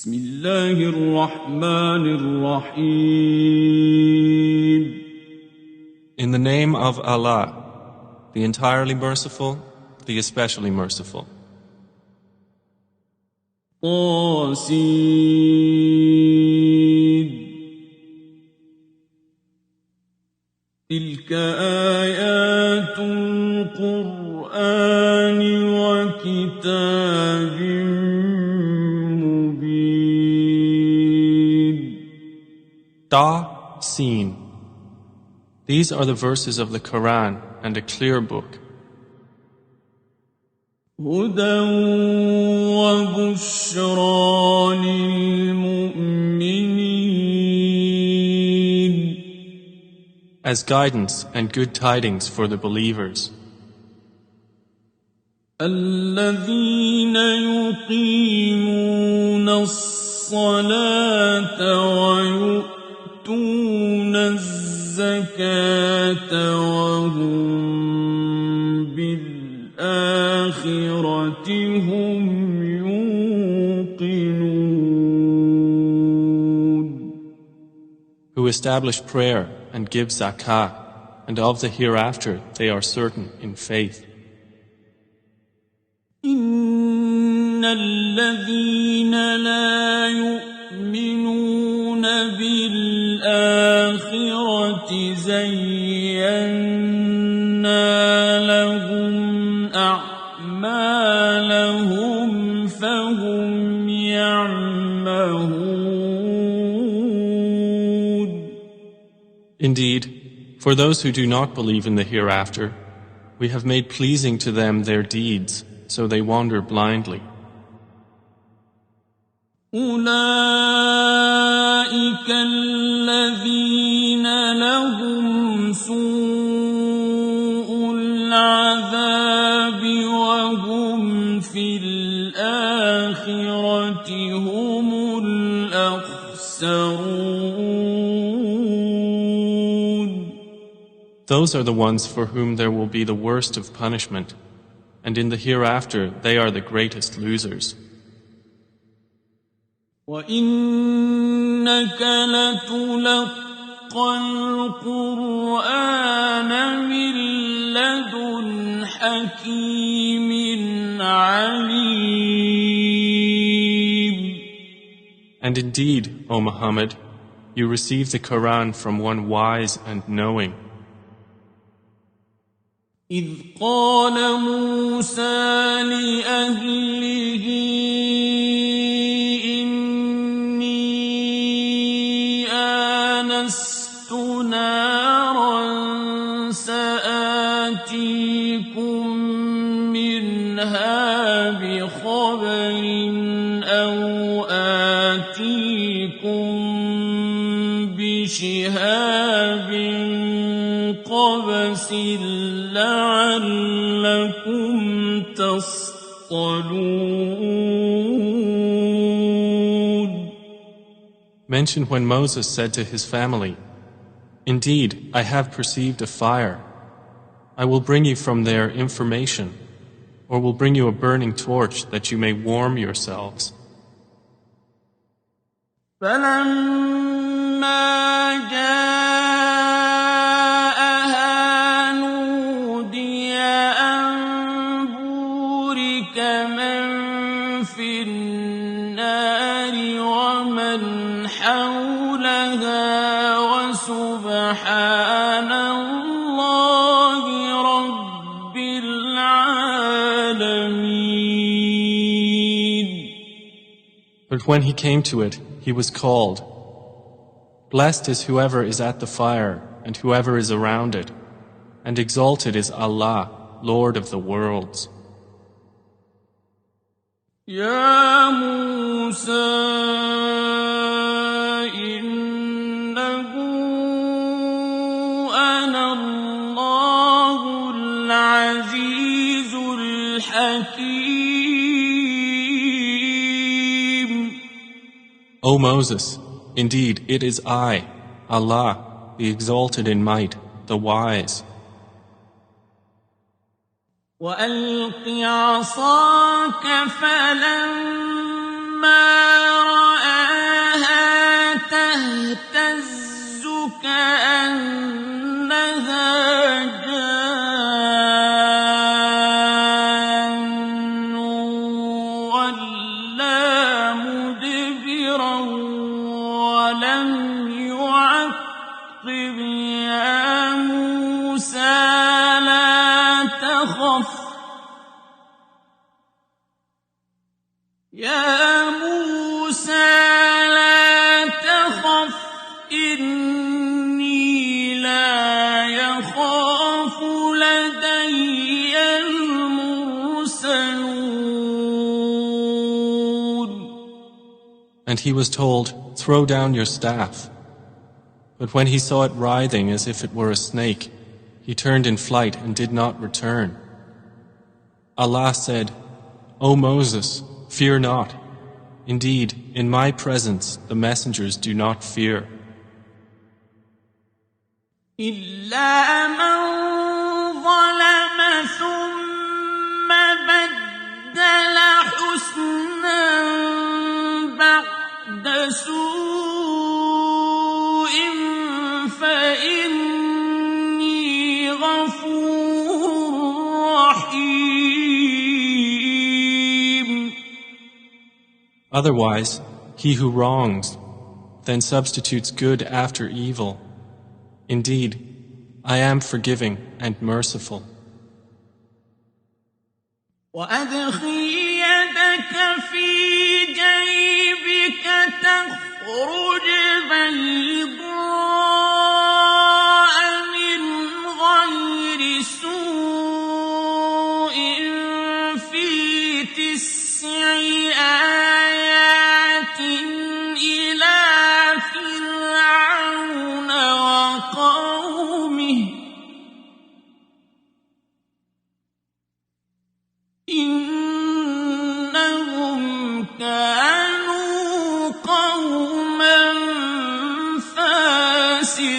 بسم الله الرحمن الرحيم. In the name of Allah, the entirely merciful, the especially merciful. طاسين تلك آيات القرآن وكتاب مبين. Ta, Sin. These are the verses of the Quran and a clear book. هدى وبشرى للمؤمنين. As guidance and good tidings for the believers. الذين يقيمون الصلاة ويؤتون الزكاة وهم بالآخرة هم يوقنون. Who establish prayer and give zakah, and of the hereafter they are certain in faith. إن الذين لا يؤمنون بالآخرة زينا لهم أعمالهم فهم يعمهون. Indeed, for those who do not believe in the hereafter, we have made pleasing to them their deeds, so they wander blindly. أولئك الذين لهم سوء العذاب وهم في الآخرة هم الأخسرون. Those are the ones for whom there will be the worst of punishment, and in the hereafter they are the greatest losers. وَإِنَّكَ لَتُلَقَّى الْقُرْآنَ مِن لَّدُنْ حَكِيمٍ عَلِيمٍ. And indeed, O Muhammad, you receive the Quran from one wise and knowing. إذ قال موسى لأهله إني آنست نارا سآتيكم منها بخبر أو آتيكم بشهاب قبس لعلكم تصطلون. Mention when Moses said to his family, "Indeed, I have perceived a fire. I will bring you from there information, or will bring you a burning torch that you may warm yourselves." فلما جاءها نودي أن بورك من في النار ومن حولها وسبحان الله رب العالمين. But when he came to it, he was called, "Blessed is whoever is at the fire and whoever is around it, and exalted is Allah, Lord of the worlds." يا موسى إنه أنا الله العزيز الحكيم. O Moses, indeed it is I, Allah, the exalted in might, the wise. وألق عصاك فلما بصيرا ولم يعقب يا موسى لا تخف يا موسى لا تخف إني لا يخاف لدي المرسلون. And he was told, "Throw down your staff." But when he saw it writhing as if it were a snake, he turned in flight and did not return. Allah said, "O Moses, fear not. Indeed, in my presence the messengers do not fear." إلا من ظلم ثم بدل حسنا بعد سوء فإني غفور رحيم. Otherwise, he who wrongs, then substitutes good after evil, indeed, I am forgiving and merciful. وأدخل يدك في جيبك تخرج بيضاء من غير سوء في 9 آيات إلى فرعون وقومه إنهم كانوا قوما فاسقين.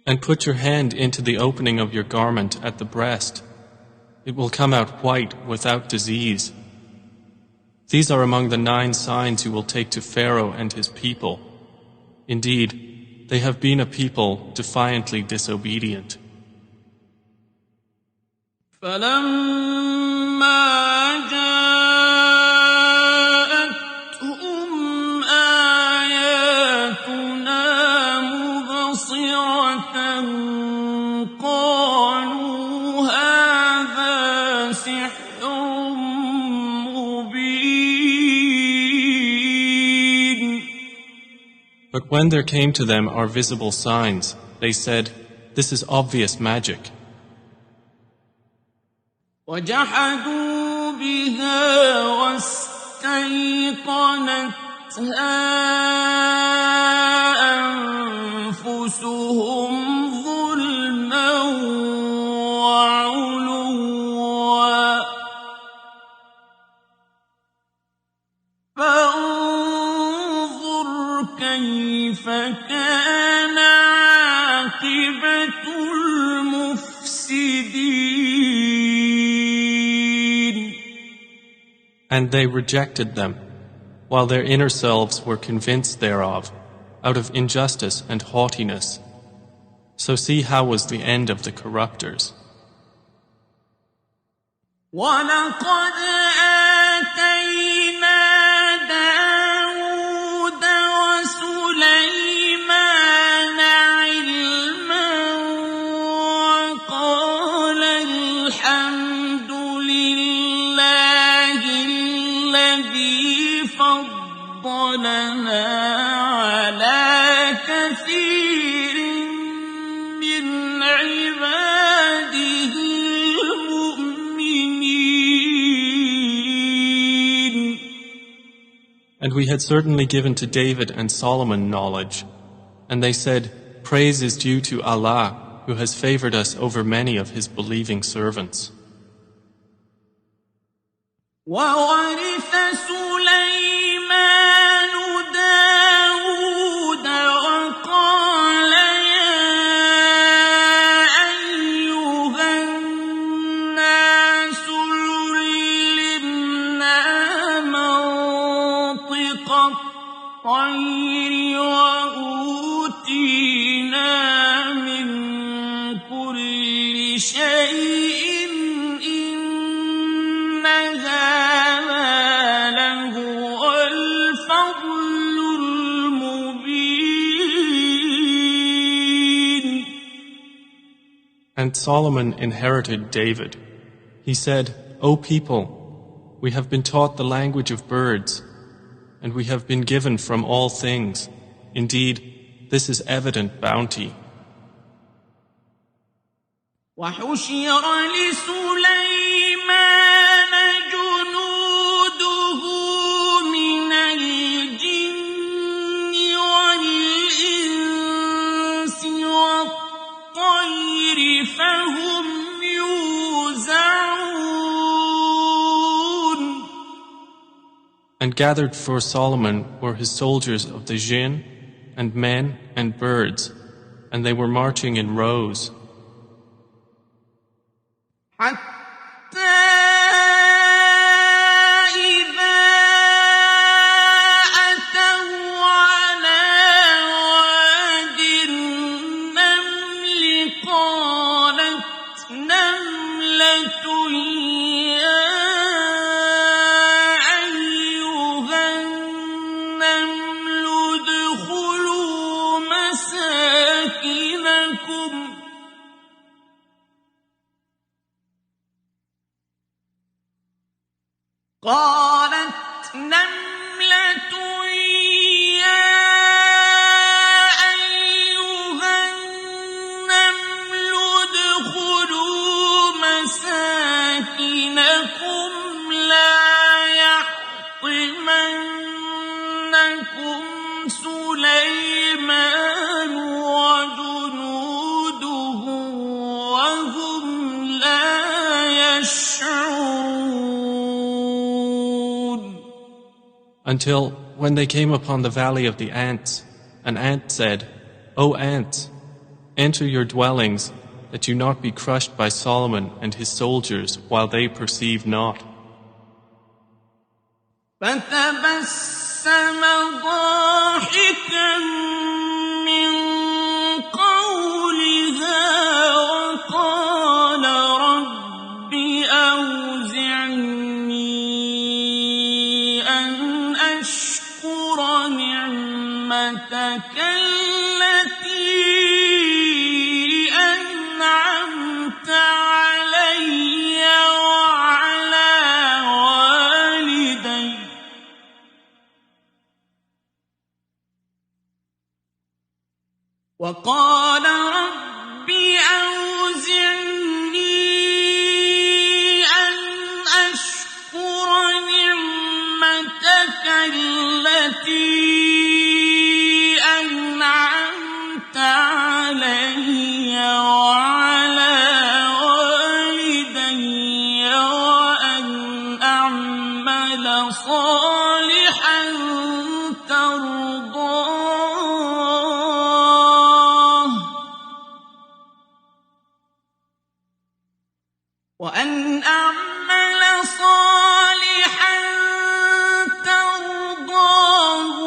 And put your hand into the opening of your garment at the breast. It will come out white without disease. These are among the 9 signs you will take to Pharaoh and his people. Indeed, they have been a people defiantly disobedient. فلما جاءتهم آياتنا مبصرة قالوا هذا سحر مبين. But when there came to them our visible signs, they said, "This is obvious magic." وجحدوا بها واستيقنتها أنفسهم ظلما وعلوا فانظر كيف كان عاقبة المفسدين. And they rejected them, while their inner selves were convinced thereof, out of injustice and haughtiness. So see how was the end of the corruptors. وَلَقَدْ آتَيْنَا دَاوُودَ وَسُلَيْمَانَ عِلْمًا وَقَالَ الْحَمْدُ لِلَّهِ الَّذِي فَضَّلَنَا عَلَى كَثِيرٍ مِّنْ عِبَادِهِ الْمُؤْمِنِينَ. And we had certainly given to David and Solomon knowledge. And they said, "Praise is due to Allah, who has favored us over many of his believing servants." وَوَرِثَ سُلَيْمَانُ دَاوُودَ وَقَالَ يَا أَيُّهَا النَّاسُ عُلِّمْنَا مَنطِقَ الطَّيْرِ وَأُوتِينَا مِن كُلِّ شَيْءٍ إِنَّ هَذَا Solomon inherited David, he said, O people, we have been taught the language of birds, and we have been given from all things. Indeed, this is evident bounty. وحشر لسليمان جنوده من الجن والإنس والطير فهم يوزعون. And gathered for Solomon were his soldiers of the jinn, and men and birds, and they were marching in rows. حتى إذا أتوا على واد النمل قالت نملة يا أيها النمل ادخلوا مساكنكم قالت نملة يا أيها النمل ادخلوا مساكنكم لا يحطمنكم سليمان وجنوده وهم لا يشعرون. Until, when they came upon the valley of the ants, an ant said, O ants, enter your dwellings, that you not be crushed by Solomon and his soldiers while they perceive not. فتبسم ضاحكا من قولها وقال رب أوزعني أن أشكر نعمتك التي أنعمت علي وعلى والدي وقال رب أوزعني أن أشكر نعمتك التي أنعمت علي وعلى والدي وأن أعمل صالحا ترضاه وأن أعمل صالحا ترضاه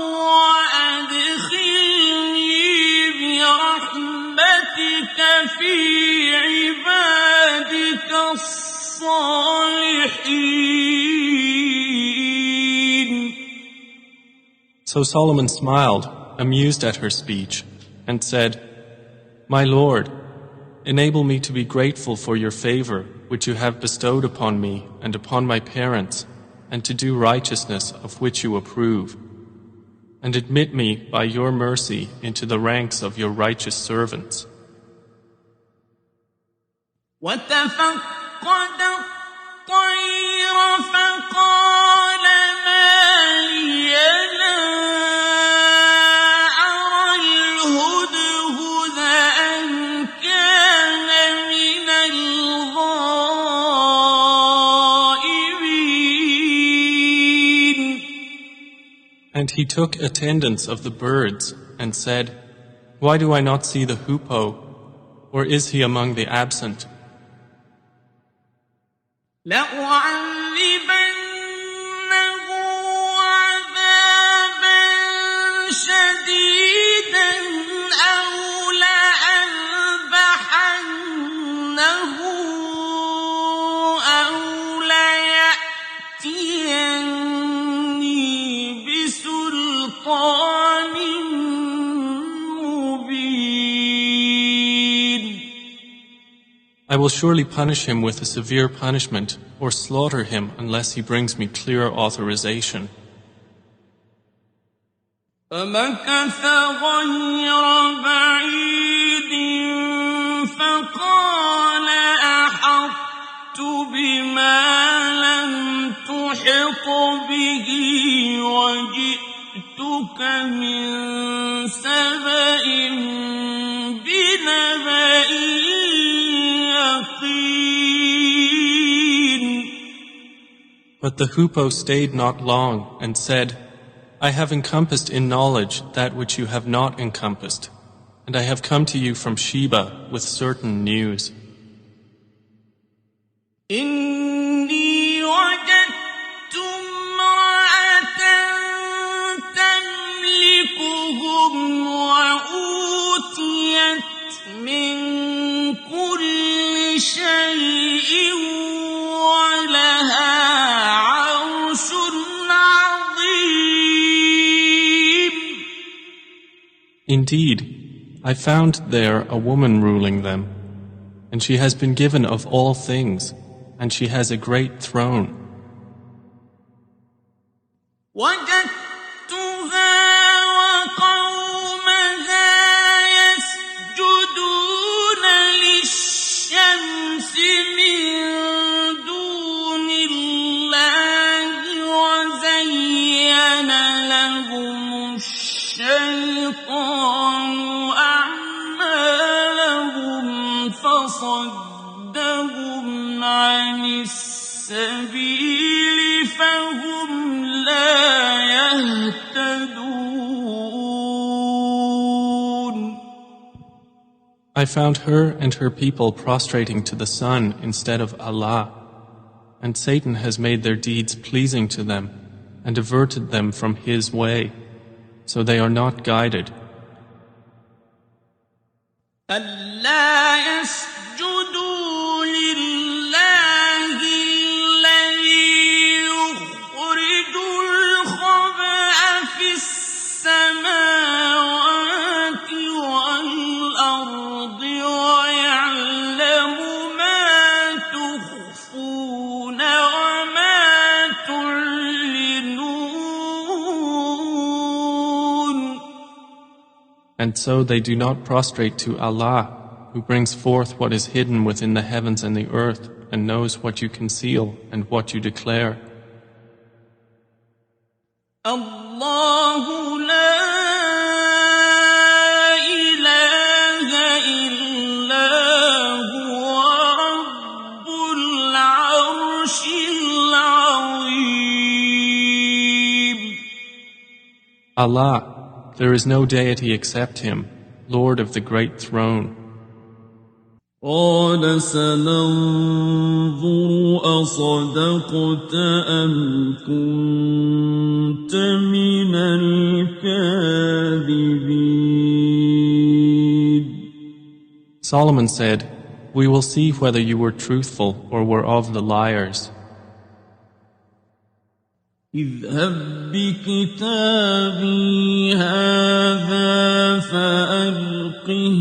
وأدخلني برحمتك في عبادك الصالحين. So Solomon smiled, amused at her speech, and said, My Lord, enable me to be grateful for your favor which you have bestowed upon me and upon my parents, and to do righteousness of which you approve. And admit me by your mercy into the ranks of your righteous servants. وتفقد الطير فقال ما لي لا أرى الهدهد أم كان من الغائبين. And he took attendance of the birds and said, Why do I not see the hoopoe, or is he among the absent? لأعذبنه عذابا شديدا أو لأذبحنه أو ليأتيني بسلطان مبين. I will surely punish him with a severe punishment or slaughter him unless he brings me clear authorization. فمكث غير بعيد فقال أحطت بما لم تحط به وجئتك من سبأ بنبأ يقين. But the hoopoe stayed not long and said, I have encompassed in knowledge that which you have not encompassed, and I have come to you from Sheba with certain news. إني وجدت امرأة تملكهم وأوتيت من كل شيء ولها عرش عظيم. Indeed, I found there a woman ruling them, and she has been given of all things, and she has a great throne. وجدتها وقومها يسجدون للشمس من دون الله وزين لهم الشيطان أعمالهم فصدهم عن السبيل فهم لا يهتدون. I found her and her people prostrating to the sun instead of Allah, and Satan has made their deeds pleasing to them and averted them from his way, so they are not guided. ألا يسجدوا لله الذي يخرج الخبأ في السماوات والأرض ويعلم ما تخفون وما تعلنون. And so they do not prostrate to Allah, who brings forth what is hidden within the heavens and the earth, and knows what you conceal and what you declare. الله لا إله إلا هو رب العرش العظيم. Allah, there is no deity except Him, Lord of the great throne. قال سننظر أصدقت أم كنت من الكاذبين. Solomon said, We will see whether you were truthful or were of the liars. اذهب بكتابي هذا فألقه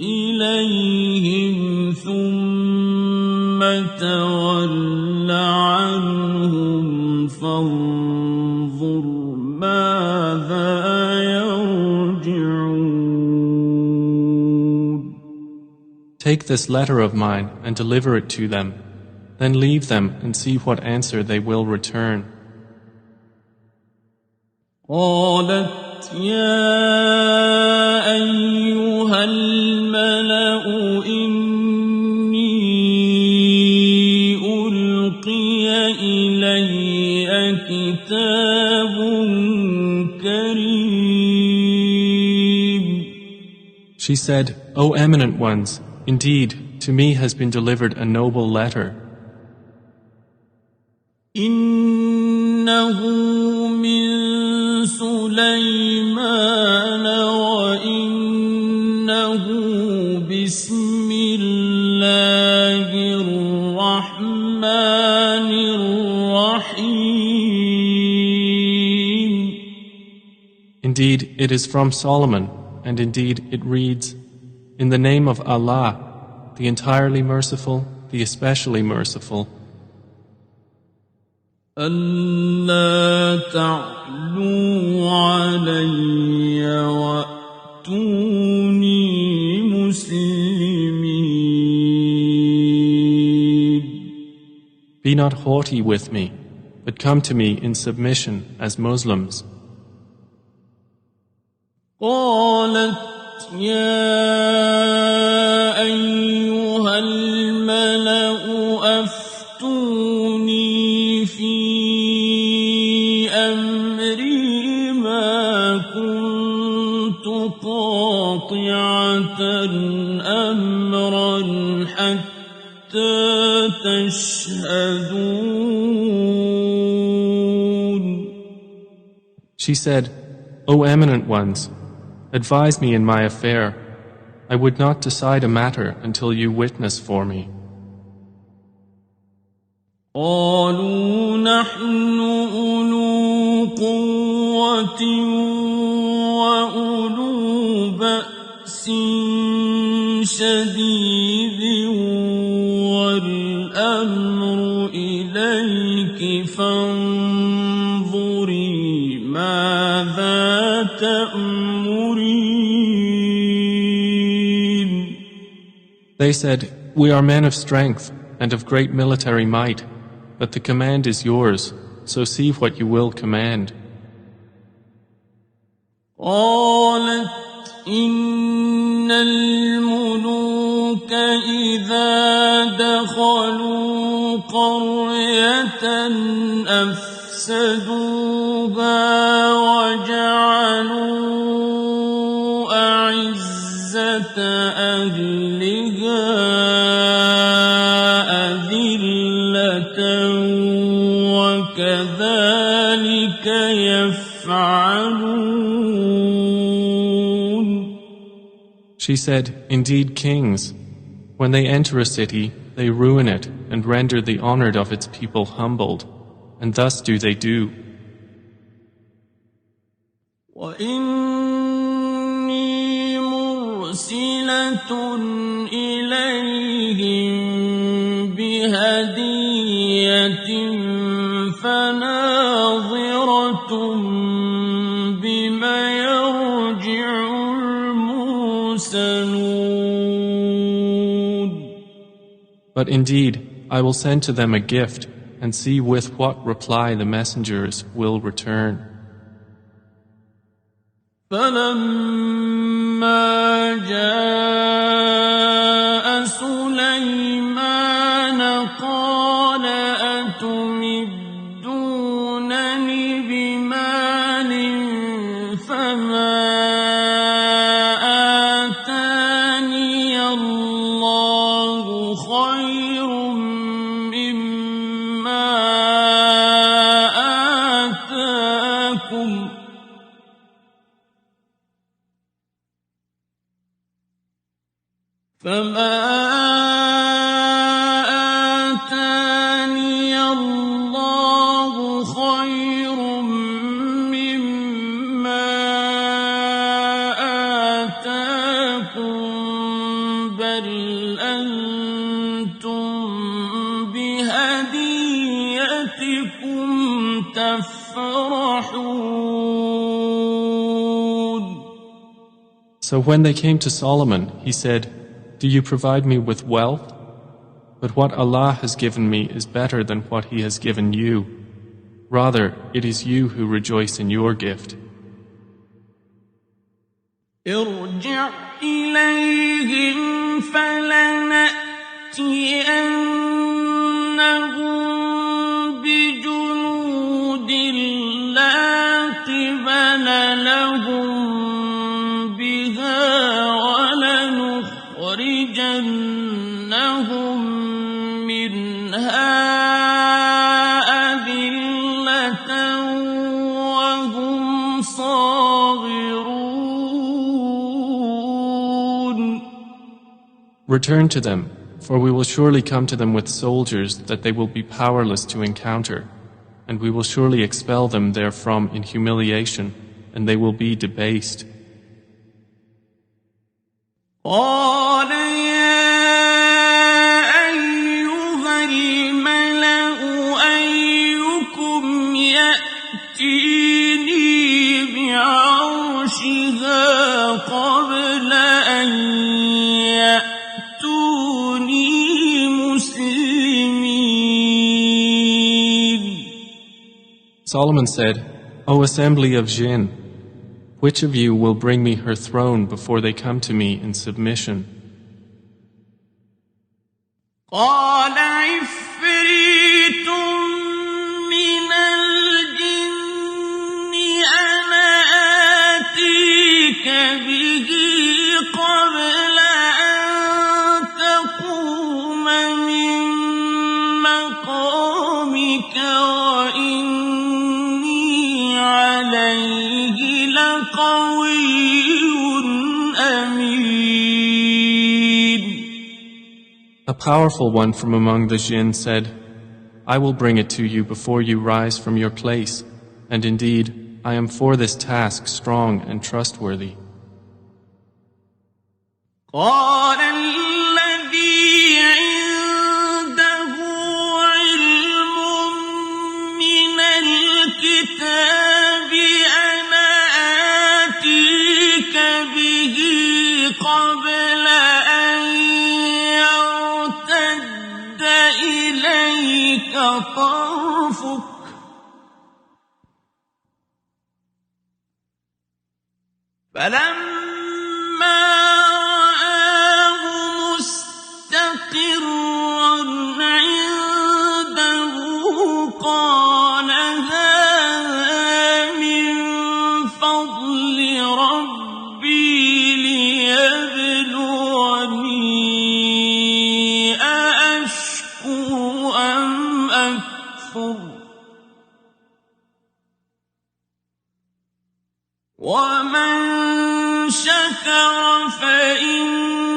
إليهم ثم تول عنهم فانظر ماذا يرجعون. Take this letter of mine and deliver it to them, then leave them and see what answer they will return. قالت يا أيها الملأ إني ألقي إلي كتاب كريم. She said, O eminent ones, indeed, to me has been delivered a noble letter. إنه من سليمان وإنه بسم الله الرحمن الرحيم. Indeed, it is from Solomon, and indeed it reads, In the name of Allah, the entirely merciful, the especially merciful. ألا تعلوا علي وأتوني مسلمين. Be not haughty with me, but come to me in submission as Muslims. قالت يا أيها الملأ أفتوني في أمري ما كنت قاطعة أمرا حتى تشهدون. She said, O eminent ones, advise me in my affair. I would not decide a matter until you witness for me. قالوا نحن أولو قوة وأولو بأس شديد والأمر إليك فانظري ماذا تأمرين. They said, We are men of strength and of great military might, but the command is yours, so see what you will command. قالت إن الملوك إذا دخلوا قرية أفسدوها وجعلوا أعزة أهلها أذلة وكذلك يفعلون. She said, Indeed, kings, when they enter a city, they ruin it and render the honored of its people humbled, and thus do they do. وإني مرسلة إليهم بهدية فناظرة بما يرجع المرسلون. But indeed, I will send to them a gift, and see with what reply the messengers will return. فلما جاء سليمان قال أتمدونني بمال فما آتاني الله خير مما آتاكم فما آتاني الله خير مما آتاكم بل أنتم بهديتكم تفرحون. So when they came to Solomon, he said, Do you provide me with wealth? But what Allah has given me is better than what He has given you. Rather, it is you who rejoice in your gift. ارجع إليهم فلنأتينهم بجنود لا قبل لهم بها ولنخرجنهم منها أذلة وهم صاغرون. Return to them, for we will surely come to them with soldiers that they will be powerless to encounter, and we will surely expel them therefrom in humiliation, and they will be debased. قال يا الْمَلَأُ أَيُّكُمْ يَأْتِينِي بِعَرْشِهَا قَبْلَ أَن يَأْتُونِي مُسْلِمِينَ. Solomon said, O assembly of jinn, which of you will bring me her throne before they come to me in submission? قال عفريت من الجن أنا آتيك به قبل أن تقوم من مقامك وإني عليه لقوي أمين. A powerful one from among the jinn said, I will bring it to you before you rise from your place, and indeed, I am for this task strong and trustworthy. قال الذي عنده علم من الكتاب أنا آتيك به قبل أن يرتد إليك طرفك فلما رآه مستقرا عنده قال هذا من فضل ربي ليبلوني أأشكر أم أكفر ومن شكر فإنما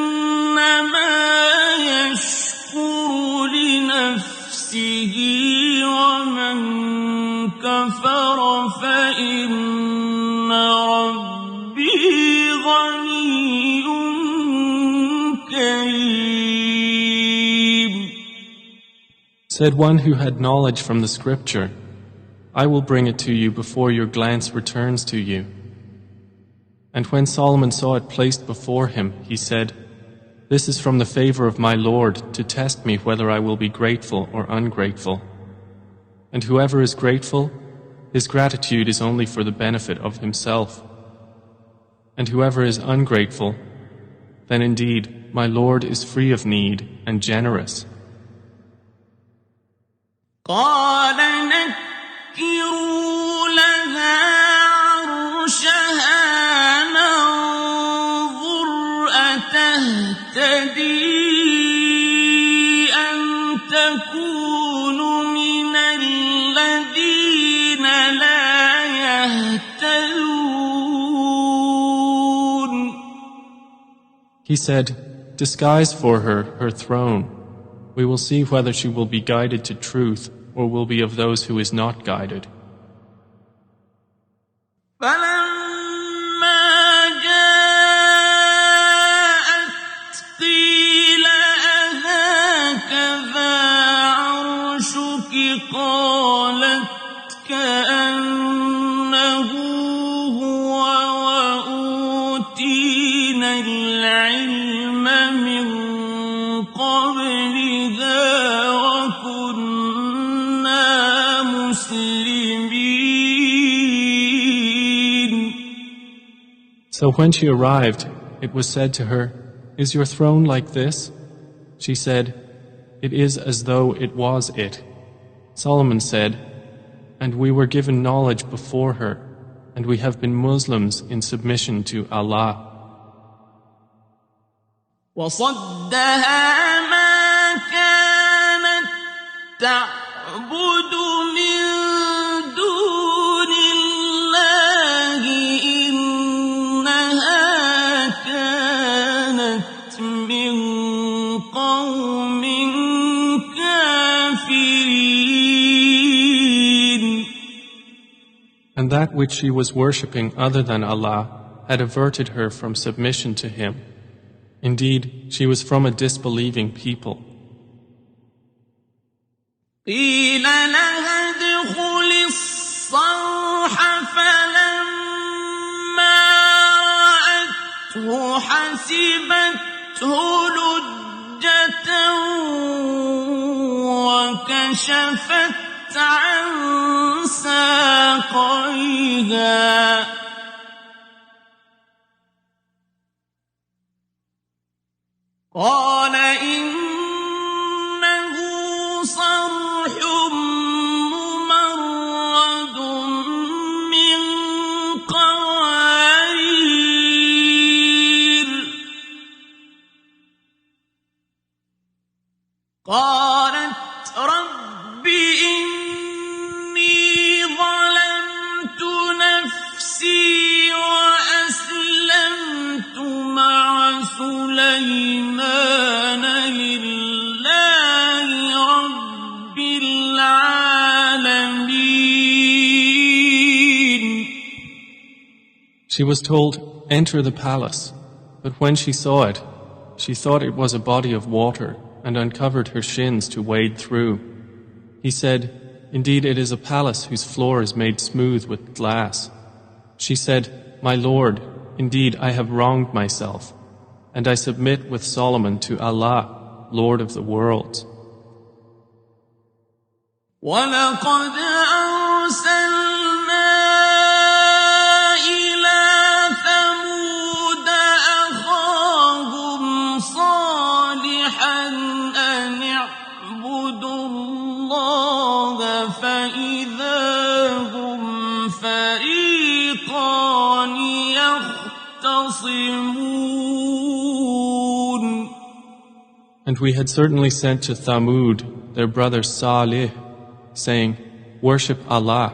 يشكر لنفسه ومن كفر فإن ربي غني كريم. Said one who had knowledge from the scripture, I will bring it to you before your glance returns to you. And when Solomon saw it placed before him, he said, This is from the favor of my Lord to test me whether I will be grateful or ungrateful. And whoever is grateful, his gratitude is only for the benefit of himself. And whoever is ungrateful, then indeed my Lord is free of need and generous. قال نكروا لها عرشها ننظر أتهتدي أم تكون من الذين لا يهتدون. He said, Disguise for her throne. We will see whether she will be guided to truth or will be of those who is not guided. فلما جاءت قيل أهكذا عرشك قالت كأنه هو وأوتينا العلم من قبلها وكنا مسلمين. So when she arrived, it was said to her, Is your throne like this? She said, It is as though it was it. Solomon said, And we were given knowledge before her, and we have been Muslims in submission to Allah. وصدها ما كانت تعبد من دون الله إنها كانت من قوم كافرين. And that which she was worshipping other than Allah had averted her from submission to Him. Indeed, she was from a disbelieving people. قيل لها ادخل الصرح فلما رأته حسبته لجة وكشفت عن ساقيها قال إنه صرح ممرد من قوارير قالت رب إني ظلمت نفسي وأسلمت مع سليمان لله رب العالمين. She was told, "Enter the palace." But when she saw it, she thought it was a body of water and uncovered her shins to wade through. He said, "Indeed it is a palace whose floor is made smooth with glass." She said, "My Lord, indeed I have wronged myself, and I submit with Solomon to Allah, Lord of the worlds." وَلَقَدْ أَرْسَلْنَا إِلَى ثَمُودَ أَخَاهُمْ صَالِحًا أَنِ اعْبُدُوا اللَّهَ فَإِذَا هُمْ فَرِيقَانِ يَخْتَصِمُونَ. And we had certainly sent to Thamud their brother Salih, saying, "Worship Allah,"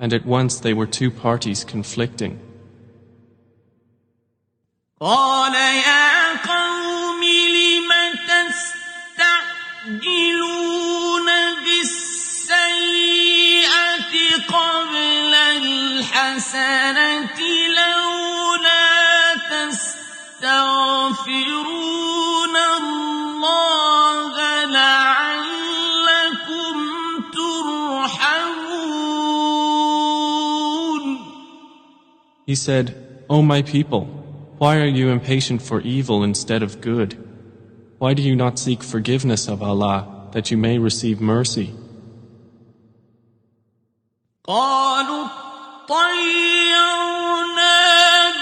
and at once they were two parties conflicting. قال يا قوم لم تستعجلون بالسيئة قبل الحسنة لولا تستغفرون الله لعلكم ترحمون. He said, "O my people, why are you impatient for evil instead of good? Why do you not seek forgiveness of Allah, that you may receive mercy?" قالوا اطيرنا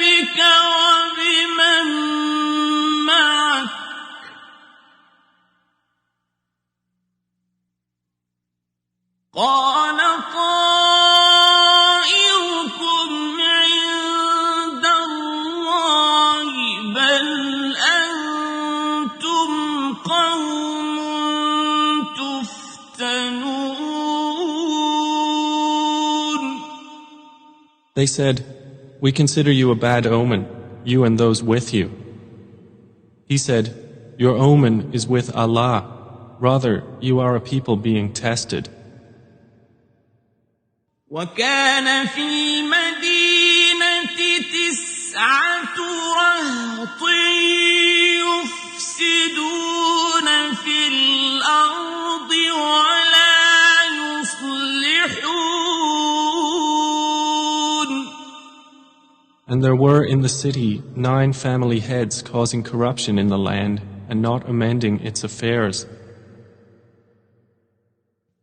بك وبمن معك قال طائركم عند الله بل أنتم قوم تفتنون. They said, "We consider you a bad omen, you and those with you." He said, "Your omen is with Allah. Rather, you are a people being tested." وكان في المدينة 9 رهط يفسدون في الأرض ولا يصلحون. And there were in the city 9 family heads causing corruption in the land and not amending its affairs.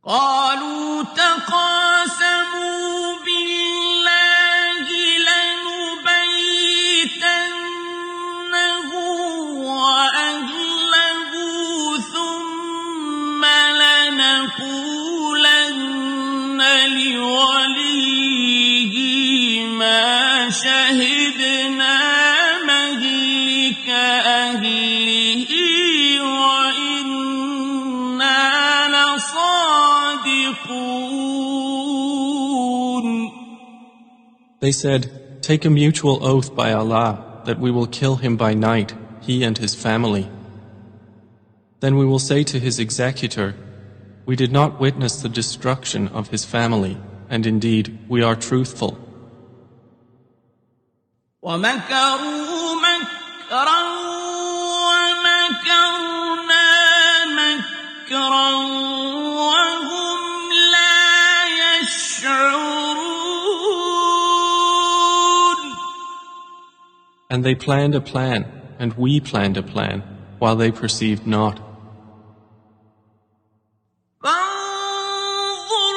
قالوا تقاسموا بالله لنبيتنه وأهله ثم لنقولن لوليه ما شهدنا مهلك أهله وإنا لصادقون. They said, "Take a mutual oath by Allah that we will kill him by night, he and his family. Then we will say to his executor, we did not witness the destruction of his family, and indeed we are truthful." ومكروا مكرا ومكرنا مكرا وهم And they planned a plan, and we planned a plan, while they perceived not. فانظر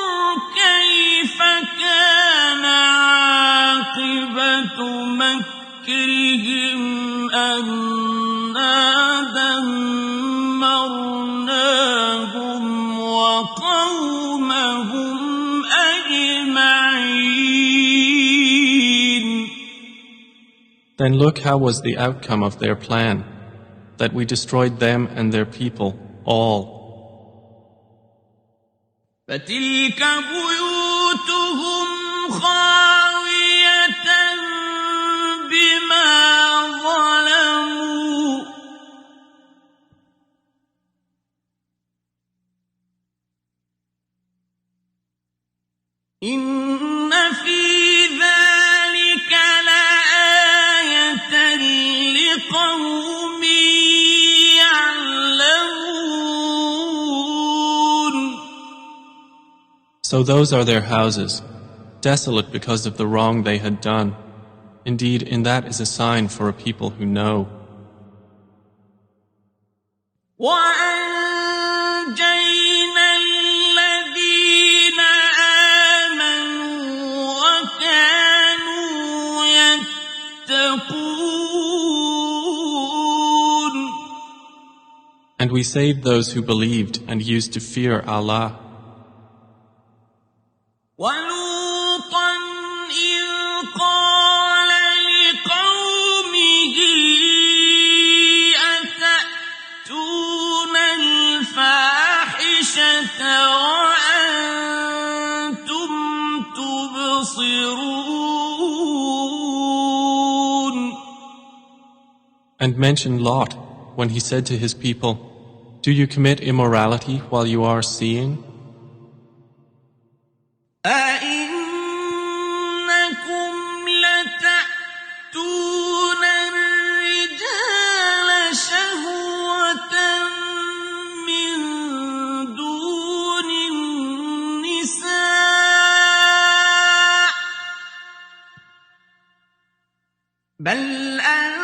كيف كان عاقبة مكرهم أنا دمرناهم وقومهم أجمعين. Then look how was the outcome of their plan, that we destroyed them and their people, all. فتلك بيوتهم خاوية بما ظلموا إن في ذلك لآية لقوم يعلمون. So those are their houses, desolate because of the wrong they had done. Indeed, in that is a sign for a people who know. وأنجينا الذين آمنوا وكانوا يتقون. And we saved those who believed and used to fear Allah. ولوطا إذ قال لقومه أتأتون الفاحشة وأنتم تبصرون. And mention Lot when he said to his people, "Do you commit immorality while you are seeing?" أئنكم لتأتون الرجال شهوة من دون النساء بل أنتم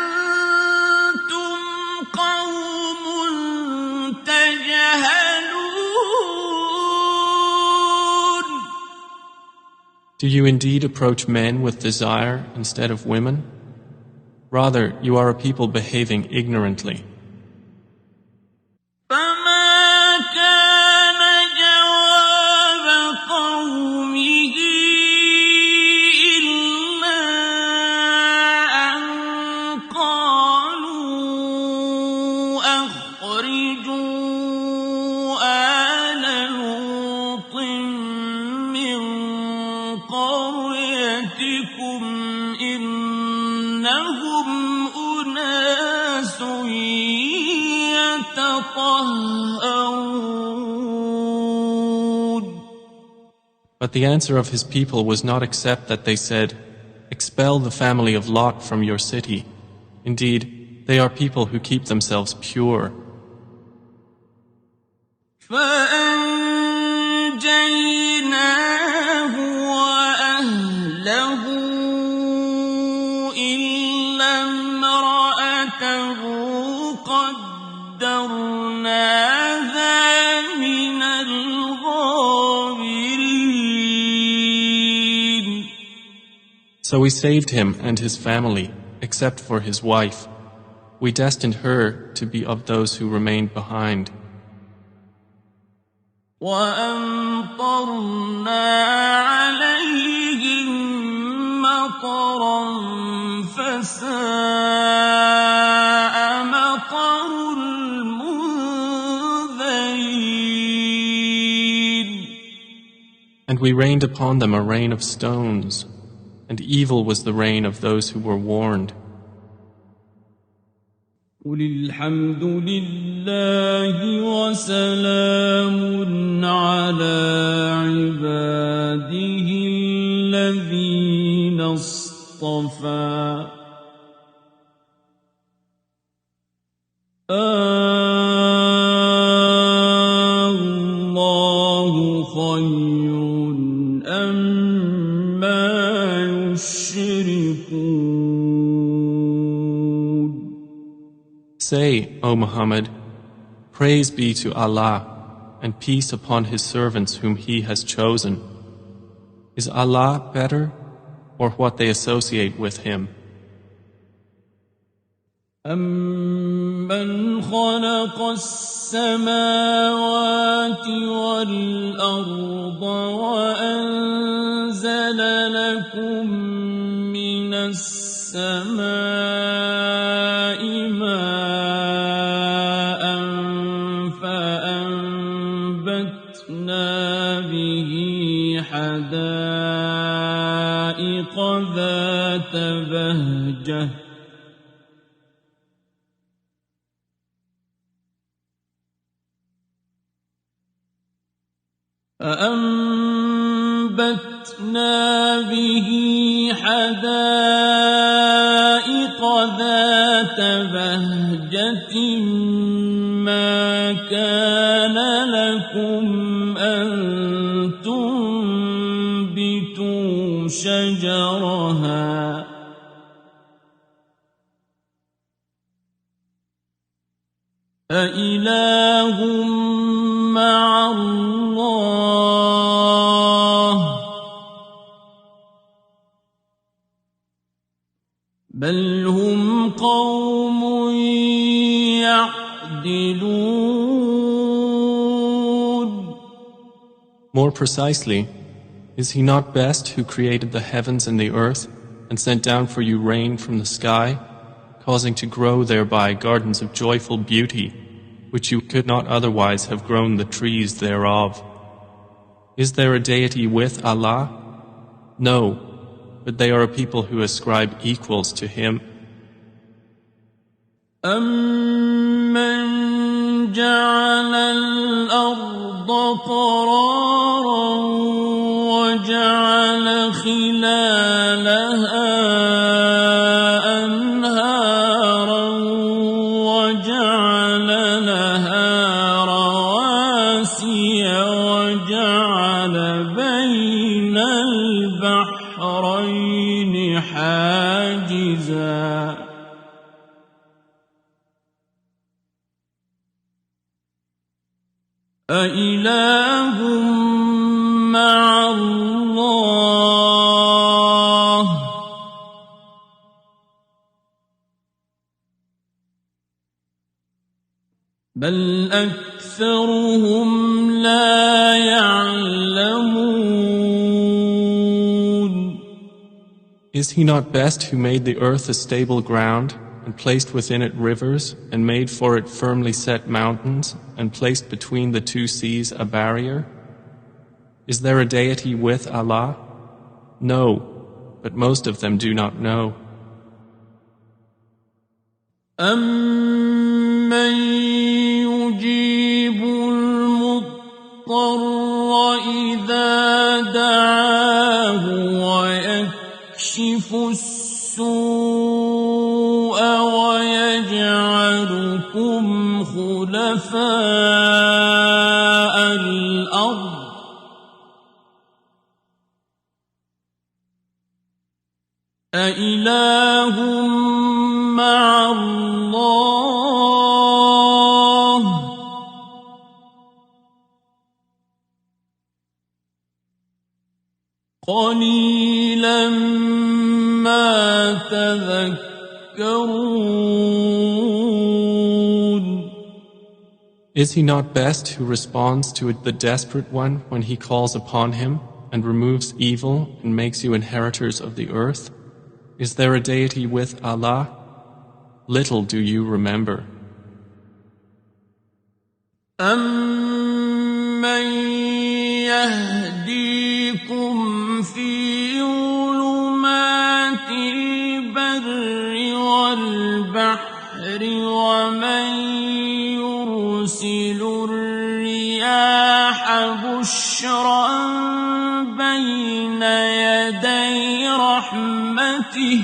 قوم تجهلون. Do you indeed approach men with desire instead of women? Rather, you are a people behaving ignorantly. فما كان جواب قومه إلا أن قالوا أخرجوا آل لوط من قريتكم إنهم أناس يتطهرون. But the answer of his people was not except that they said, "Expel the family of Lot from your city. Indeed, they are people who keep themselves pure." فأنجيناه وأهله إلا امرأته قدرناها من الغابرين. So we saved him and his family, except for his wife. We destined her to be of those who remained behind. وأمطرنا عليهم مطرا فساء مطر المنذرين. And we rained upon them a rain of stones, and evil was the rain of those who were warned. قل الحمد لله وسلام على عباده الذين اصطفى الله خير أما يشركون. Say, O Muhammad, praise be to Allah and peace upon His servants whom He has chosen. Is Allah better or what they associate with Him? أَمَّنْ خَلَقَ السَّمَاوَاتِ وَالْأَرْضَ وَأَنزَلَ لَكُم مِّنَ السَّمَاءِ مَاءً فَأَنبَتْنَا بِهِ حَدَائِقَ ذَاتَ بَهْجَةٍ ما كان لكم أن تنبتوا شجرها أإله مع الله بل هم قوم يعدلون. More precisely, is He not best who created the heavens and the earth and sent down for you rain from the sky, causing to grow thereby gardens of joyful beauty, which you could not otherwise have grown the trees thereof? Is there a deity with Allah? No, but they are a people who ascribe equals to Him. أَمَّنْ جَعَلَ الْأَرْضَ قَرَارًا وَجَعَلَ خِلَالَهَا أَنْهَارًا وَجَعَلَ لَهَا رواسي وَجَعَلَ بَيْنَ الْبَحْرَيْنِ حَاجِزًا أإله مع الله بل أكثرهم لا يعلمون. Is He not best who made the earth a stable ground and placed within it rivers, and made for it firmly set mountains, and placed between the two seas a barrier? Is there a deity with Allah? No, but most of them do not know. أَمَّن يُجِيبُ الْمُضْطَرَّ إِذَا دَعَاهُ وَيَكْشِفُ السُّوءَ وَيَجْعَلُكُمْ خُلَفَاءَ الْأَرْضِ أإله مع الله قليلا ما تذكرون. Is He not best who responds to the desperate one when he calls upon Him, and removes evil and makes you inheritors of the earth? Is there a deity with Allah? Little do you remember. أَمَّن يَهْدِيكُمْ فِي ظُلُمَاتِ الْبَرِّ وَالْبَحْرِ وَمَن يُرْسِلُ الرِّيَاحَ بُشْرًا بَيْنَ يَدَيْ رَحْمَتِهِ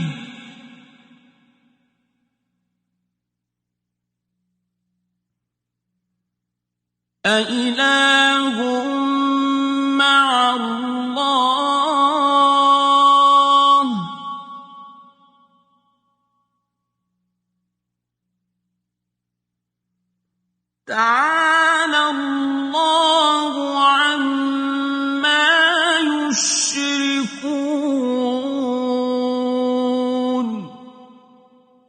أإله مع الله تعالى الله عما يشركون.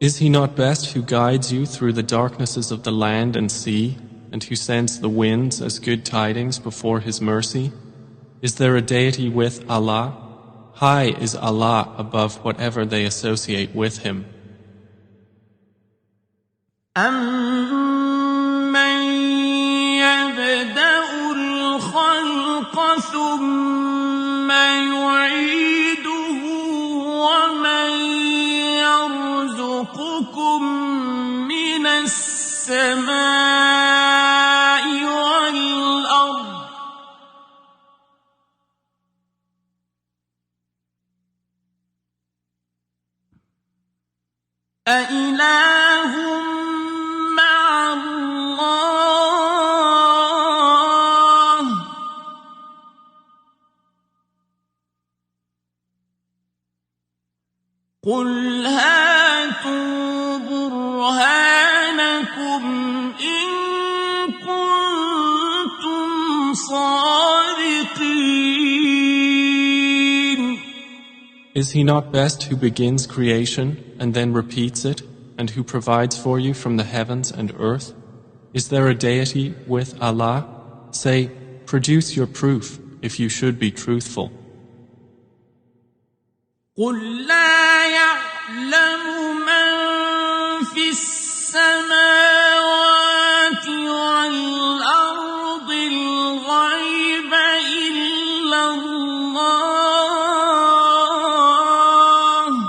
Is he not best who guides you through the darknesses of the land and sea, and who sends the winds as good tidings before his mercy? Is there a deity with Allah? High is Allah above whatever they associate with him. أَمَّن يَبْدَأُ الْخَلْقَ ثُمَّ يُعِيدُهُ وَمَن يَرْزُقُكُم مِّنَ السَّمَاءِ وَالْأَرْضِ أَإِلَٰهٌ مَّعَ اللَّهِ ۚ قُلْ هَاتُوا بُرْهَانَكُمْ إِن كُنتُمْ صَادِقِينَ. Is he not best who begins creation and then repeats it, and who provides for you from the heavens and earth? Is there a deity with Allah? Say, produce your proof if you should be truthful. قُل لَّا يَعْلَمُ مَن فِي السَّمَاوَاتِ وَالْأَرْضِ الْغَيْبَ إِلَّا اللَّهُ ۚ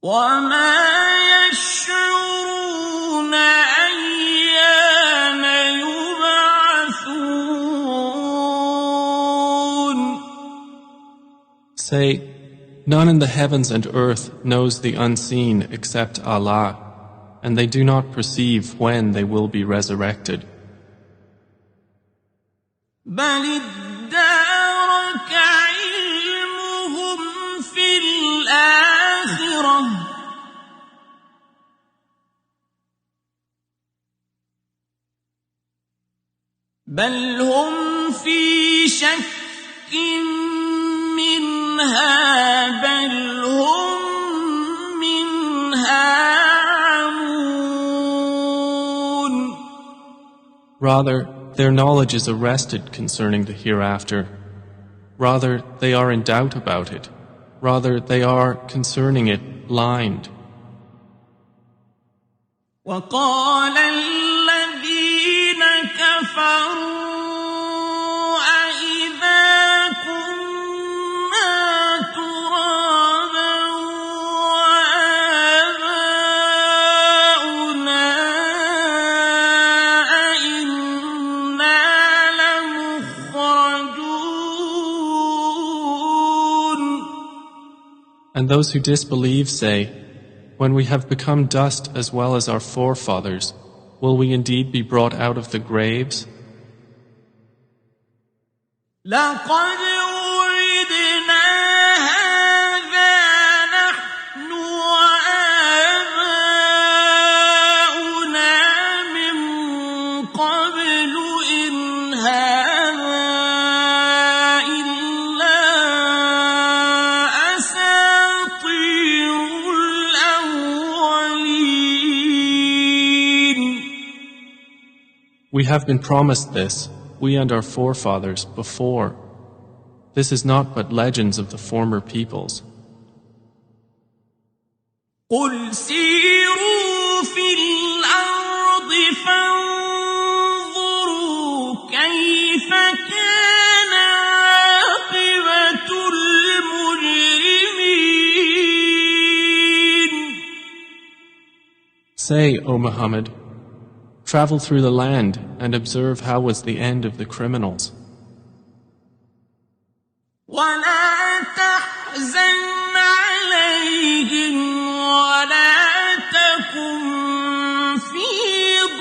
وَمَا يَشْعُرُونَ أَيَّانَ يُبْعَثُونَ. Say, none in the heavens and earth knows the unseen except Allah, and they do not perceive when they will be resurrected. بَلِ ادَّارَكَ عِلْمُهُمْ فِي الْآخِرَةِ ۚ بَلْ هُمْ فِي شَكٍّ مِّنْهَا بَلْ هُم مِّنْهَا عَمُونَ. Rather, their knowledge is arrested concerning the hereafter. Rather, they are in doubt about it. Rather, they are, concerning it, blind. وَقَالَ الَّذِينَ كَفَرُوا أَإِذَا كُنَّا تُرَابًا وَآبَاؤُنَا أَإِنَّا لَمُخْرَجُونَ. And those who disbelieve say, when we have become dust as well as our forefathers, will we indeed be brought out of the graves? لَقَدْ وُعِدْنَا هَٰذَا نَحْنُ وَآبَاؤُنَا مِن قَبْلُ إِنْ هَٰذَا إِلَّا أَسَاطِيرُ الْأَوَّلِينَ. We have been promised this, we and our forefathers, before. This is not but legends of the former peoples. قُلْ سِيرُوا فِي الْأَرْضِ فَانظُرُوا كَيْفَ كَانَ عَاقِبَةُ الْمُجْرِمِينَ. Say, O Muhammad, travel through the land and observe how was the end of the criminals. وَلَا تَحْزَنْ عَلَيْهِمْ وَلَا تَكُنْ فِي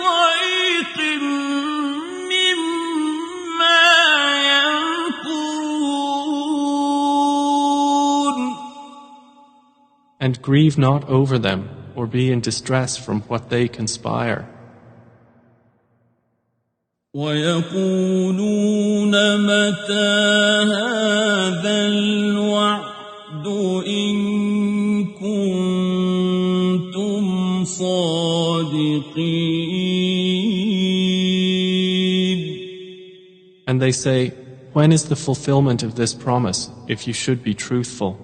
ضَيْقٍ مِّمَّا يَمْكُرُونَ. And grieve not over them, or be in distress from what they conspire. ويقولون متى هذا الوعد إن كنتم صادقين. And they say, when is the fulfillment of this promise, if you should be truthful?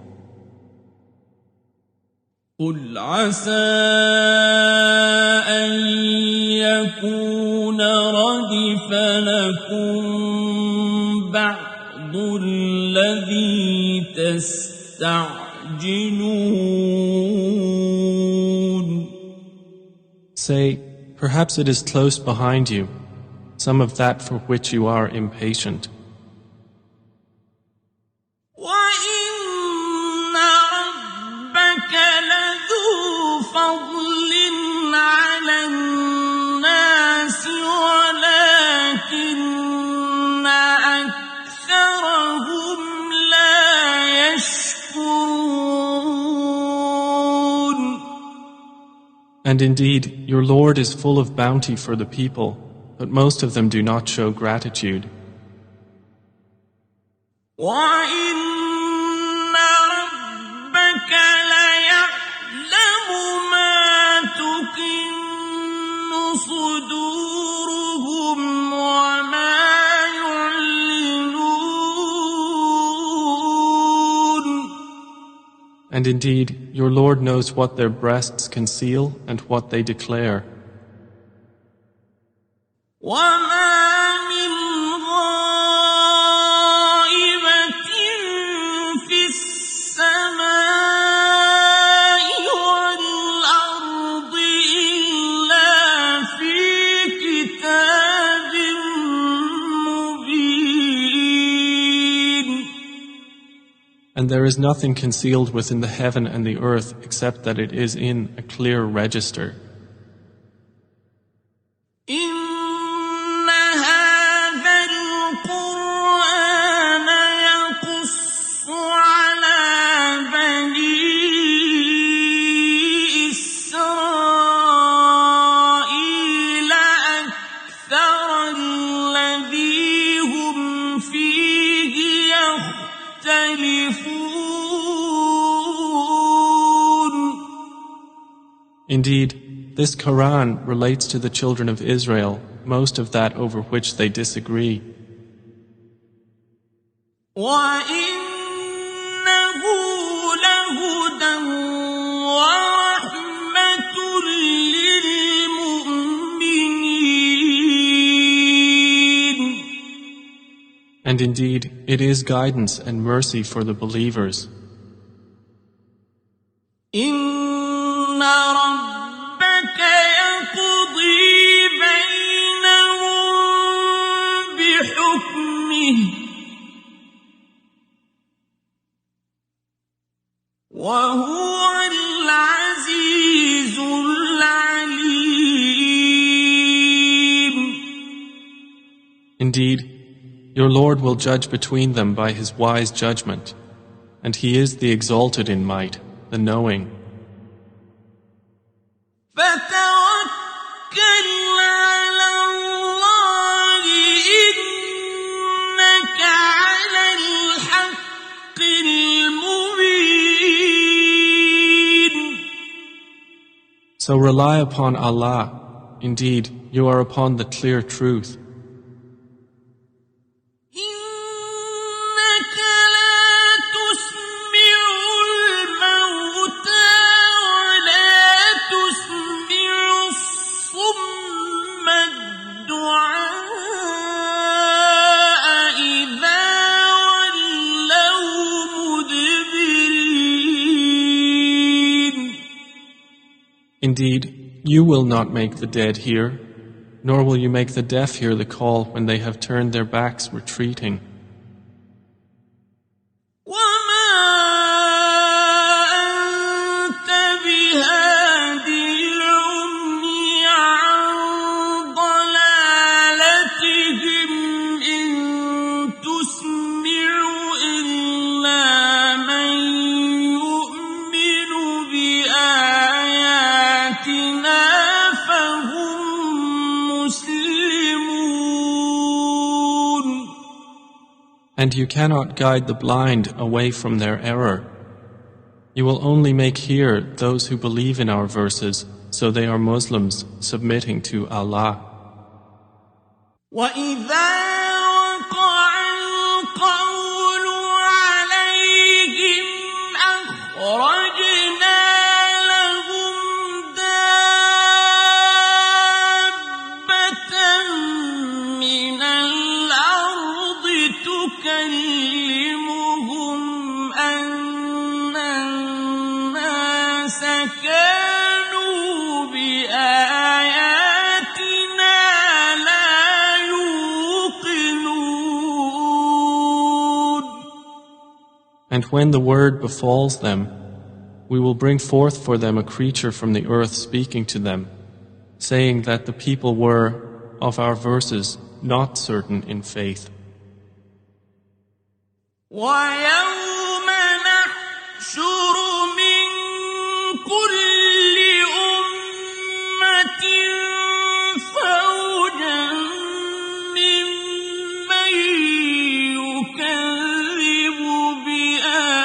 قل عسى أن يكون ردف لكم بعض الذي تستعجلون. Say, perhaps it is close behind you, some of that for which you are impatient. وإن ربك لذو فضل على الناس ولكن أكثرهم لا يشكرون. And indeed, your Lord is full of bounty for the people, but most of them do not show gratitude. وَإِنَّ رَبَّكَ لَيَعْلَمُ مَا تُكِنُّ صُدُورُهُمْ وَمَا يُعْلِنُونَ. And indeed, your Lord knows what their breasts conceal and what they declare. وَمَا مِنْ غَائِبَةٍ فِي السَّمَاءِ وَالْأَرْضِ إِلَّا فِي كِتَابٍ مُبِينٍ. And there is nothing concealed within the heaven and the earth except that it is in a clear register. إِنَّ هَذَا الْقُرْآنَ يَقُصُّ عَلَى بَنِي إِسْرَائِيلَ أَكْثَرَ الَّذِي هُمْ فِيهِ يَخْتَلِفُونَ. Indeed, this Quran relates to the children of Israel most of that over which they disagree. وَإِنَّهُ لَهُدًى وَرَحْمَةٌ لِّلْمُؤْمِنِينَ. And indeed, it is guidance and mercy for the believers. إِنَّ رَبَّكَ يَقْضِي بَيْنَهُم بِحُكْمِهِ وَهُوَ الْعَزِيزُ الْعَلِيمُ. Indeed, your Lord will judge between them by His wise judgment, and He is the exalted in might, the knowing. فَتَوَكَّلْ عَلَى اللَّهِ إِنَّكَ عَلَى الْحَقِّ الْمُبِينِ. So rely upon Allah. Indeed, you are upon the clear truth. إِنَّكَ لَا تُسْمِعُ الْمَوْتَىٰ وَلَا تُسْمِعُ الصُّمَّ الدُّعَاءَ إِذَا وَلَّوْا مُدْبِرِينَ. Indeed, you will not make the dead hear, nor will you make the deaf hear the call when they have turned their backs retreating. وَمَا أَنتَ بِهَادِ الْعُمْيِ عَن ضَلَالَتِهِمْ إِن تُسْمِعُ إِلَّا مَن يُؤْمِنُ And you cannot guide the blind away from their error. You will only make hear those who believe in our verses, so they are Muslims submitting to Allah. وَإِذَا وَقَعَ الْقَوْلُ عَلَيْهِمْ أَخْرَجْنَا لَهُمْ دَابَّةً مِّنَ الْأَرْضِ تُكَلِّمُهُمْ أَنَّ النَّاسَ كَانُوا بِآيَاتِنَا لَا يُوقِنُونَ. And when the word befalls them, we will bring forth for them a creature from the earth speaking to them, saying that the people were, of our verses, not certain in faith. وَيَوْمَ نَحْشُرُ مِن كُلِّ أُمَّةٍ فَوْجًا مِّمَّن يُكَذِّبُ بِآيَاتِنَا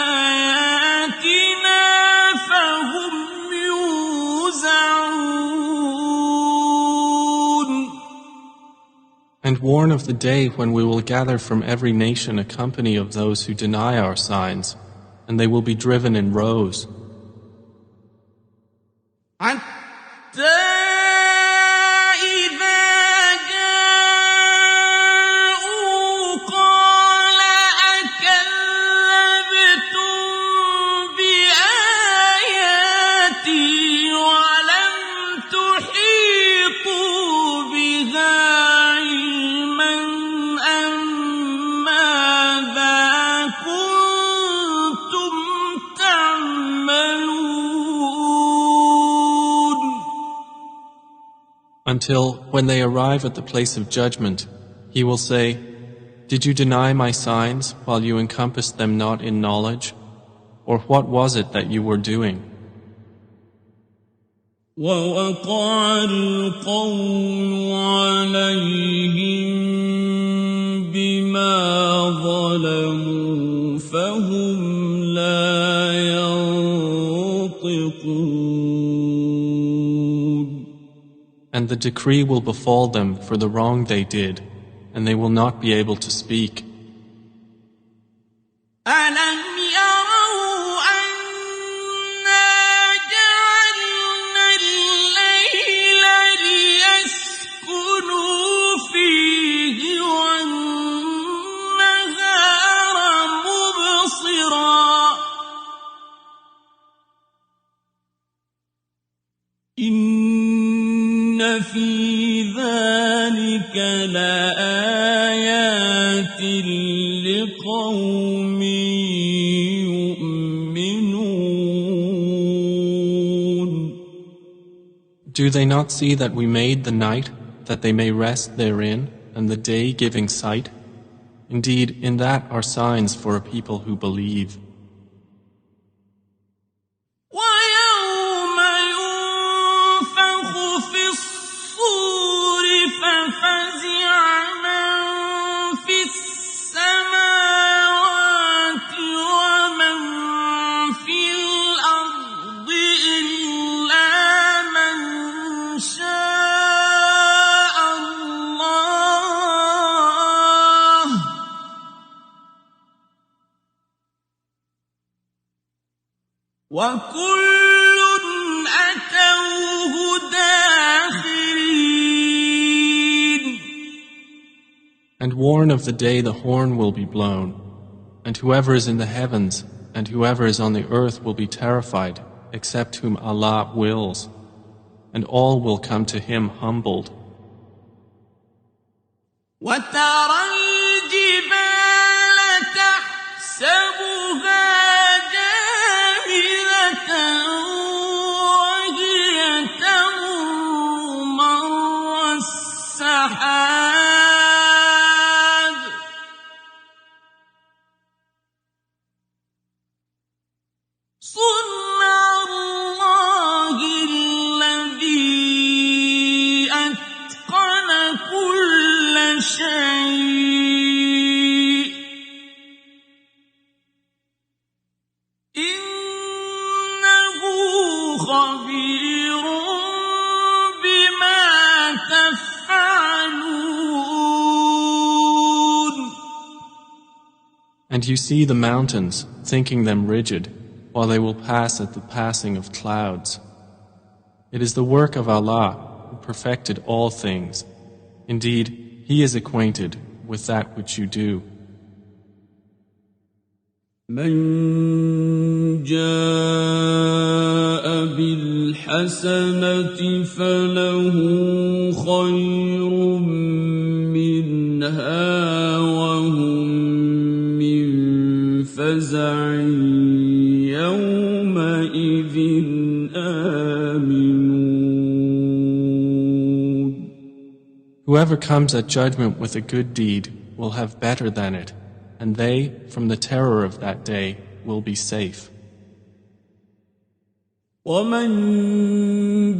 فَهُمْ يُوزَعُونَ. And warn of the day when we will gather from every nation a company of those who deny our signs, and they will be driven in rows. حَتَّى إِذَا جَاءُوا قَالَ أَكَذَّبْتُم بِآيَاتِي وَلَمْ تُحِيطُوا بِهَا عِلْمًا أَم مَّاذَا كُنتُمْ تَعْمَلُونَ. Until, when they arrive at the place of judgment, he will say, Did you deny my signs while you encompassed them not in knowledge? Or what was it that you were doing? وَوَقَعَ الْقَوْلُ عَلَيْهِم بِمَا ظَلَمُوا فَهُمْ لَا يَنطِقُونَ. And the decree will befall them for the wrong they did, and they will not be able to speak. أَلَمْ يَرَوْا أَنَّا جَعَلْنَا اللَّيْلَ لِيَسْكُنُوا فِيهِ وَالنَّهَارَ مُبْصِرًا إِنَّ فِي ذَلِكَ لَآيَاتٍ لِقَوْمٍ يُؤْمِنُونَ. Do they not see that we made the night that they may rest therein, and the day giving sight? Indeed, in that are signs for a people who believe. وَيَوْمَ يُنفَخُ فِي الصُّورِ فَفَزِعَ مَن فِي السَّمَاوَاتِ وَمَن فِي الْأَرْضِ إِلَّا مَن شَاءَ اللَّهُ وَكُلٌّ أَتَوْهُ دَاخِرِينَ. And warn of the day the horn will be blown, and whoever is in the heavens and whoever is on the earth will be terrified, except whom Allah wills, and all will come to Him humbled. وَتَرَى الْجِبَالَ تَحْسَبُهَا جَامِدَةً وَهِيَ تَمُرُّ مَرَّ السَّحَابِ صُنْعَ اللَّهِ الَّذِي أَتْقَنَ كُلَّ شَيْءٍ خبير بما تفعلون. And you see the mountains, thinking them rigid, while they will pass at the passing of clouds. It is the work of Allah, who perfected all things. Indeed, He is acquainted with that which you do. من جاء بالحسنة فله خير منها وهم من فزع يومئذ آمنون. Whoever comes at judgment with a good deed will have better than it, and they, from the terror of that day, will be safe. ومن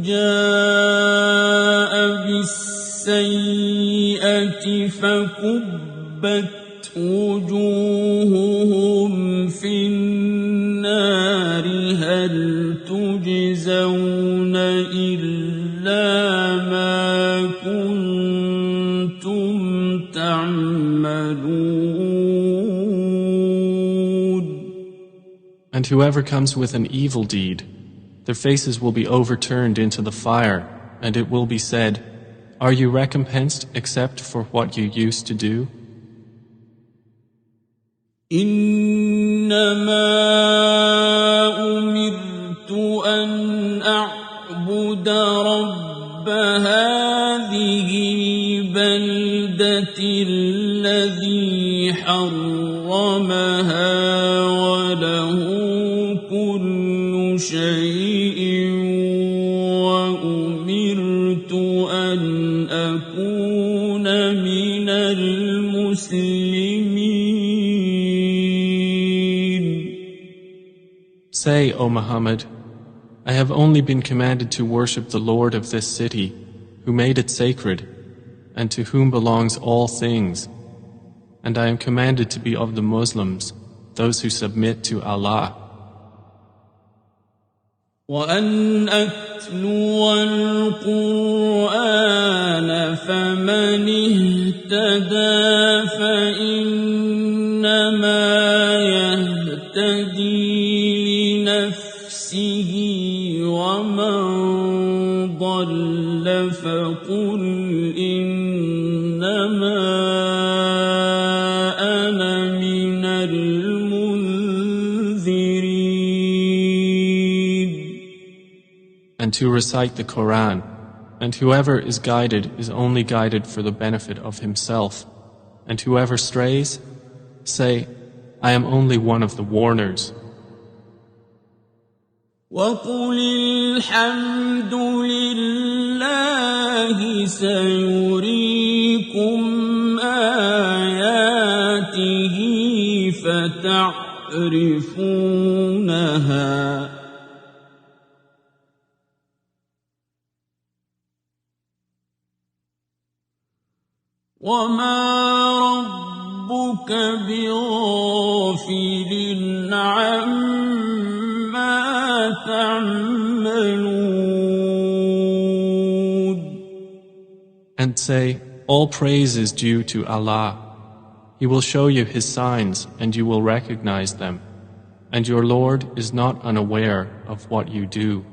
جاء بالسيئة فكبت وجوههم في النار هل تجزون إلا ما كنتم تعملون. And whoever comes with an evil deed, their faces will be overturned into the fire, and it will be said, "Are you recompensed except for what you used to do?" إنما أمرت أن أعبد رب هذه البلدة الذي حرمها وله كل شيء وأمرت أن أكون من المسلمين. Say, O Muhammad, I have only been commanded to worship the Lord of this city, who made it sacred, and to whom belongs all things. And I am commanded to be of the Muslims, those who submit to Allah. وأن أتلو القرآن فمن اهتدى فإنما يهتدي لنفسه ومن ضل فقل إنما أنا من المنذرين. And to recite the Quran, and whoever is guided is only guided for the benefit of himself, and whoever strays, say, I am only one of the warners. وقل الحمد لله سيريكم آياته فتعرفونها وما ربك بغافل عما تعملون. And say, all praise is due to Allah. He will show you His signs and you will recognize them. And your Lord is not unaware of what you do.